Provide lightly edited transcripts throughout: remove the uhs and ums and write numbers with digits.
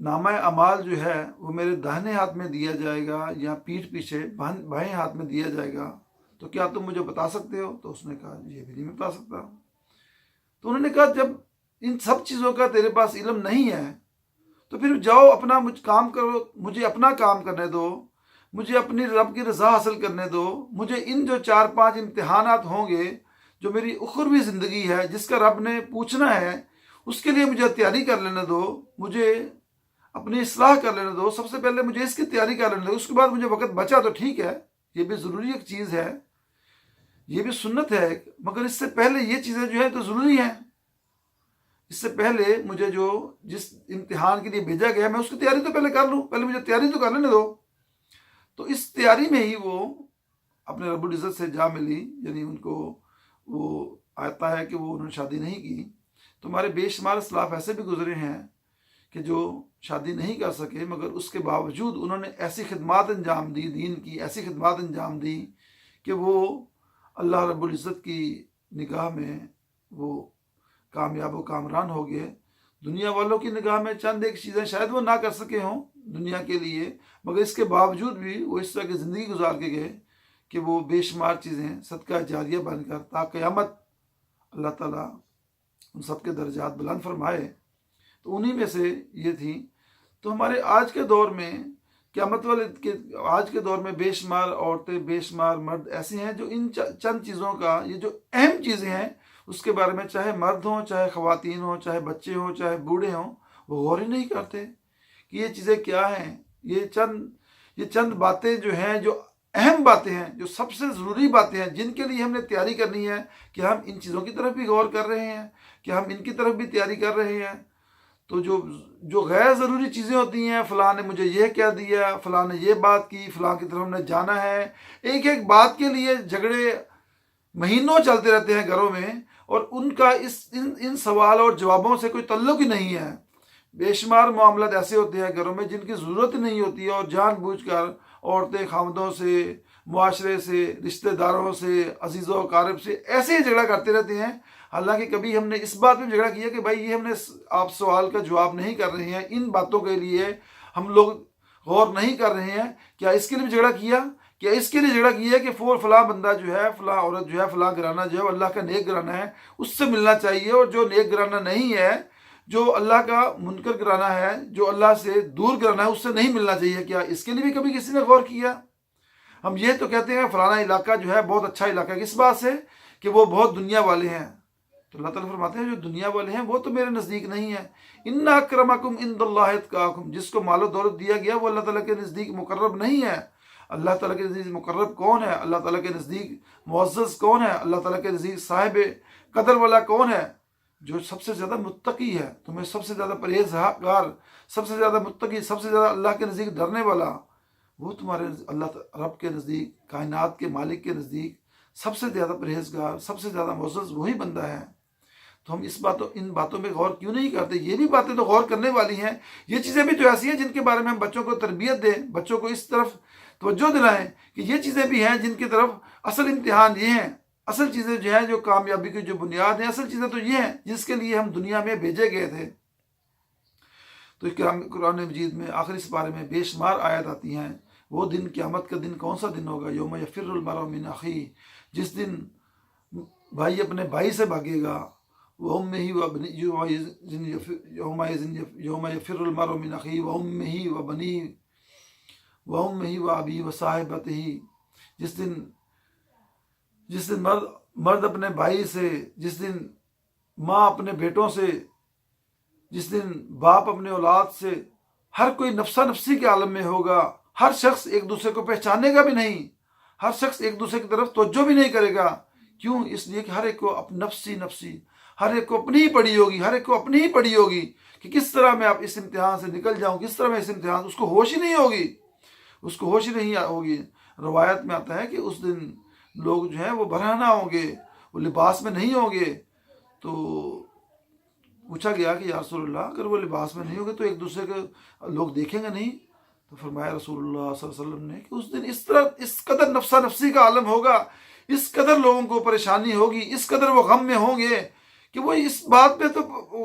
نامہ اعمال جو ہے وہ میرے داہنے ہاتھ میں دیا جائے گا یا پیٹھ پیچھے بائیں ہاتھ میں دیا جائے گا، تو کیا تم مجھے بتا سکتے ہو؟ تو اس نے کہا یہ بھی نہیں میں بتا سکتا۔ تو انہوں نے کہا جب ان سب چیزوں کا تیرے پاس علم نہیں ہے تو پھر جاؤ اپنا کام کرو، مجھے اپنا کام کرنے دو، مجھے اپنی رب کی رضا حاصل کرنے دو، مجھے ان جو 4-5 امتحانات ہوں گے جو میری اخروی زندگی ہے جس کا رب نے پوچھنا ہے، اس کے لیے مجھے تیاری کر لینے دو، مجھے اپنی اصلاح کر لینے دو، سب سے پہلے مجھے اس کی تیاری کر لینے دو، اس کے بعد مجھے وقت بچا تو ٹھیک ہے، یہ بھی ضروری ایک چیز ہے، یہ بھی سنت ہے، مگر اس سے پہلے یہ چیزیں جو ہیں تو ضروری ہیں۔ اس سے پہلے مجھے جو جس امتحان کے لیے بھیجا گیا میں اس کی تیاری تو پہلے کر لوں، پہلے مجھے تیاری تو کر لینے دو۔ تو اس تیاری میں ہی وہ اپنے رب العزت سے جا ملی، یعنی ان کو وہ آتا ہے کہ وہ انہوں نے شادی نہیں کی۔ تو ہمارے بے شمار اسلاف ایسے بھی گزرے ہیں کہ جو شادی نہیں کر سکے، مگر اس کے باوجود انہوں نے ایسی خدمات انجام دی، دین کی ایسی خدمات انجام دی کہ وہ اللہ رب العزت کی نگاہ میں وہ کامیاب و کامران ہو گئے۔ دنیا والوں کی نگاہ میں چند ایک چیزیں شاید وہ نہ کر سکے ہوں دنیا کے لیے، مگر اس کے باوجود بھی وہ اس طرح کی زندگی گزار کے گئے کہ وہ بے شمار چیزیں صدقہ جاریہ بن کر تا قیامت اللہ تعالیٰ ان سب کے درجات بلند فرمائے۔ تو انہی میں سے یہ تھی۔ تو ہمارے آج کے دور میں قیامت والے آج کے دور میں بے شمار عورتیں، بے شمار مرد ایسے ہیں جو ان چند چیزوں کا، یہ جو اہم چیزیں ہیں اس کے بارے میں، چاہے مرد ہوں، چاہے خواتین ہوں، چاہے بچے ہوں، چاہے بوڑھے ہوں، وہ غور ہی نہیں کرتے کہ یہ چیزیں کیا ہیں۔ یہ چند باتیں جو ہیں، جو اہم باتیں ہیں، جو سب سے ضروری باتیں ہیں، جن کے لیے ہم نے تیاری کرنی ہے، کہ ہم ان چیزوں کی طرف بھی غور کر رہے ہیں، کہ ہم ان کی طرف بھی تیاری کر رہے ہیں۔ تو جو غیر ضروری چیزیں ہوتی ہیں، فلاں نے مجھے یہ کہہ دیا، فلاں نے یہ بات کی، فلاں کی طرف ہم نے جانا ہے، ایک ایک بات کے لیے جھگڑے مہینوں چلتے رہتے ہیں گھروں میں، اور ان کا ان سوال اور جوابوں سے کوئی تعلق ہی نہیں ہے۔ بے شمار معاملات ایسے ہوتے ہیں گھروں میں جن کی ضرورت نہیں ہوتی ہے، اور جان بوجھ کر عورتیں خامدوں سے، معاشرے سے، رشتہ داروں سے، عزیز و اقارب سے ایسے ہی جھگڑا کرتے رہتے ہیں، حالانکہ کبھی ہم نے اس بات پہ جھگڑا کیا کہ بھائی یہ ہم نے آپ سوال کا جواب نہیں کر رہے ہیں، ان باتوں کے لیے ہم لوگ غور نہیں کر رہے ہیں، کیا اس کے لیے بھی جھگڑا کیا؟ کیا اس کے لیے جھگڑا کیا کہ فلاں بندہ جو ہے، فلاں عورت جو ہے، فلاں گھرانہ جو ہے وہ اللہ کا نیک گھرانہ ہے، اس سے ملنا چاہیے، اور جو نیک گھرانہ نہیں ہے، جو اللہ کا منکر گھرانہ ہے، جو اللہ سے دور گھرانہ ہے، اس سے نہیں ملنا چاہیے؟ کیا اس کے لیے بھی کبھی کسی نے غور کیا؟ ہم یہ تو کہتے ہیں فلانا علاقہ جو ہے بہت اچھا علاقہ ہے، کس بات سے؟ کہ وہ بہت دنیا والے ہیں۔ تو اللہ تعالیٰ فرماتے ہیں جو دنیا والے ہیں وہ تو میرے نزدیک نہیں ہے۔ ان اکرمکم عند اللہ اتقاکم، جس کو مال و دولت دیا گیا وہ اللہ تعالیٰ کے نزدیک مقرب نہیں ہے۔ اللہ تعالیٰ کے نزدیک مقرب کون ہے؟ اللہ تعالیٰ کے نزدیک معزز کون ہے؟ اللہ تعالیٰ کے نزدیک صاحب قدر والا کون ہے؟ جو سب سے زیادہ متقی ہے، تمہیں سب سے زیادہ پرہیزگار، سب سے زیادہ متقی، سب سے زیادہ اللہ کے نزدیک ڈرنے والا، وہ تمہارے اللہ رب کے نزدیک، کائنات کے مالک کے نزدیک سب سے زیادہ پرہیزگار، سب سے زیادہ معزز وہی بندہ ہے۔ تو ہم ان باتوں پہ غور کیوں نہیں کرتے؟ یہ بھی باتیں تو غور کرنے والی ہیں، یہ چیزیں بھی تو ایسی ہیں جن کے بارے میں ہم بچوں کو تربیت دیں، بچوں کو اس طرف توجہ دلائیں کہ یہ چیزیں بھی ہیں جن کی طرف اصل امتحان یہ ہیں، اصل چیزیں جو ہیں، جو کامیابی کی جو بنیاد ہیں، اصل چیزیں تو یہ ہیں جس کے لیے ہم دنیا میں بھیجے گئے تھے۔ تو قرآن مجید میں آخری اس بارے میں بے شمار آیات آتی ہیں۔ وہ دن، قیامت کا دن کون سا دن ہوگا؟ یوم یفر المرء من اخیہ، جس دن بھائی اپنے بھائی سے بھاگے گا، وَأُمِّهِ وَبَنِيهِ یوم یفر المرء من اخیہ وَأُمِّهِ وَبَنِيهِ وَأُمِّهِ وَأَبِيهِ وَصَاحِبَتِهِ، جس دن مرد اپنے بھائی سے، جس دن ماں اپنے بیٹوں سے، جس دن باپ اپنے اولاد سے، ہر کوئی نفسا نفسی کے عالم میں ہوگا، ہر شخص ایک دوسرے کو پہچانے گا بھی نہیں، ہر شخص ایک دوسرے کی طرف توجہ بھی نہیں کرے گا۔ کیوں؟ اس لیے کہ ہر ایک کو نفسی، ہر ایک کو اپنی ہی پڑی ہوگی، ہر ایک کو اپنی ہی پڑی ہوگی کہ کس طرح میں اب اس امتحان سے نکل جاؤں، کس طرح میں اس امتحان، اس کو ہوش ہی نہیں ہوگی، اس کو ہوش ہی نہیں ہوگی۔ روایت میں آتا ہے کہ اس دن لوگ جو ہیں وہ برہنہ ہوں گے، وہ لباس میں نہیں ہوں گے۔ تو پوچھا گیا کہ یا رسول اللہ اگر وہ لباس میں نہیں ہوں گے تو ایک دوسرے کو لوگ دیکھیں گے نہیں؟ تو فرمایا رسول اللہ صلی اللہ علیہ وسلم نے کہ اس دن اس طرح، اس قدر نفسا نفسی کا عالم ہوگا، اس قدر لوگوں کو پریشانی ہوگی، اس قدر وہ غم میں ہوں گے کہ وہ اس بات پہ تو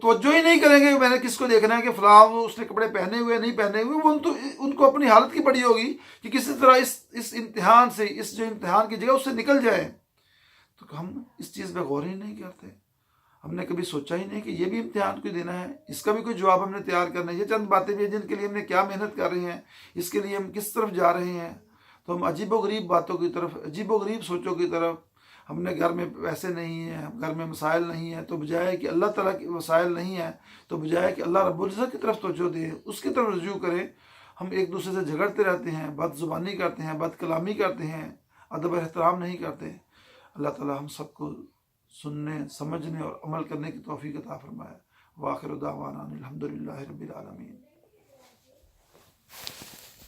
توجہ ہی نہیں کریں گے کہ میں نے کس کو دیکھنا ہے کہ فلاں اس نے کپڑے پہنے ہوئے نہیں پہنے ہوئے، وہ ان کو اپنی حالت کی پڑی ہوگی کہ کسی طرح اس امتحان سے، اس جو امتحان کی جگہ اس سے نکل جائے۔ تو ہم اس چیز پہ غور ہی نہیں کرتے، ہم نے کبھی سوچا ہی نہیں کہ یہ بھی امتحان کو دینا ہے، اس کا بھی کوئی جواب ہم نے تیار کرنا ہے۔ یہ چند باتیں بھی ہیں جن کے لیے ہم نے کیا محنت کر رہے ہیں، اس کے لیے ہم کس طرف جا رہے ہیں۔ تو ہم عجیب و غریب باتوں کی طرف، عجیب و غریب سوچوں کی طرف، ہم نے گھر میں پیسے نہیں ہیں، گھر میں مسائل نہیں ہیں، تو بجائے کہ اللہ تعالیٰ کے مسائل نہیں ہیں، تو بجائے کہ اللہ رب العزت کی طرف توجہ دیں، اس کی طرف رجوع کریں، ہم ایک دوسرے سے جھگڑتے رہتے ہیں، بد زبانی کرتے ہیں، بد کلامی کرتے ہیں، ادب احترام نہیں کرتے۔ اللہ تعالیٰ ہم سب کو سننے، سمجھنے اور عمل کرنے کی توفیق عطا فرمائے۔ وآخر دعوانا الحمدللہ رب العالمین۔